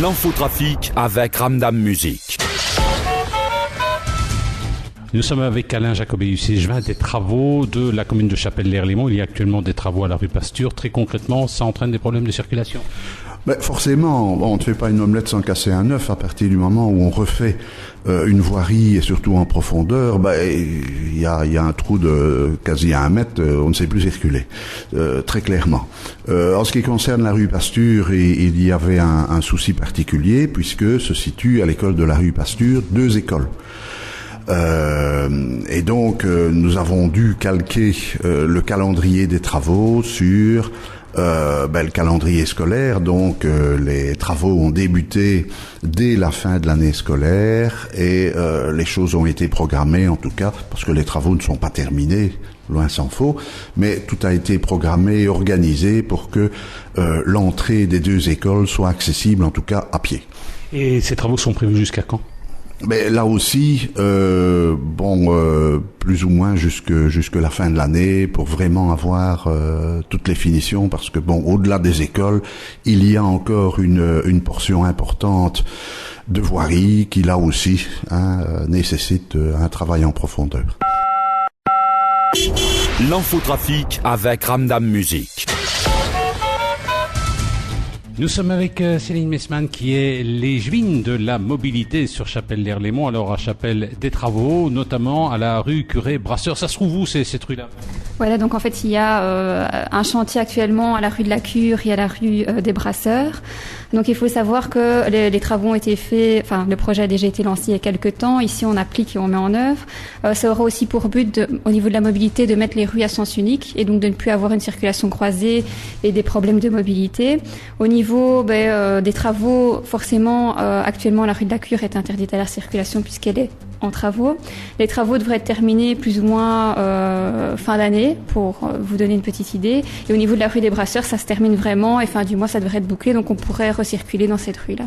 L'infotrafic avec Ramdam Musique. Nous sommes avec Alain Jacobet du CGVin des travaux de la commune de Chapelle-l'Air-Léman. Il y a actuellement des travaux à la rue Pasture. Très concrètement, ça entraîne des problèmes de circulation? Forcément, on ne fait pas une omelette sans casser un œuf. À partir du moment où on refait une voirie et surtout en profondeur, il y a un trou de quasi 1 mètre, on ne sait plus circuler, très clairement. En ce qui concerne la rue Pasture, il y avait un souci particulier puisque se situe à l'école de la rue Pasture 2 écoles. Et donc nous avons dû calquer le calendrier des travaux sur le calendrier scolaire. Donc les travaux ont débuté dès la fin de l'année scolaire et les choses ont été programmées, en tout cas parce que les travaux ne sont pas terminés, loin s'en faut, mais tout a été programmé et organisé pour que l'entrée des 2 écoles soit accessible, en tout cas à pied. Et ces travaux sont prévus jusqu'à quand? Mais là aussi, plus ou moins jusque la fin de l'année pour vraiment avoir toutes les finitions, parce que au-delà des écoles, il y a encore une portion importante de voirie qui là aussi nécessite un travail en profondeur. L'infotrafic avec Ramdam Musique. Nous sommes avec Céline Messman qui est l'échevine de la mobilité sur Chapelle-l'Air-Léman. Alors à Chapelle, des travaux, notamment à la rue Curé-Brasseur. Ça se trouve où cette rue-là? Voilà, donc en fait il y a un chantier actuellement à la rue de la Cure et à la rue des Brasseurs. Donc il faut savoir que les travaux ont été faits, enfin le projet a déjà été lancé il y a quelques temps. Ici on applique et on met en œuvre. Ça aura aussi pour but, au niveau de la mobilité, de mettre les rues à sens unique et donc de ne plus avoir une circulation croisée et des problèmes de mobilité. Au niveau des travaux, forcément actuellement la rue de la Cure est interdite à la circulation puisqu'elle est en travaux. Les travaux devraient être terminés plus ou moins fin d'année pour vous donner une petite idée. Et au niveau de la rue des Brasseurs, ça se termine vraiment et fin du mois ça devrait être bouclé, donc on pourrait recirculer dans cette rue-là.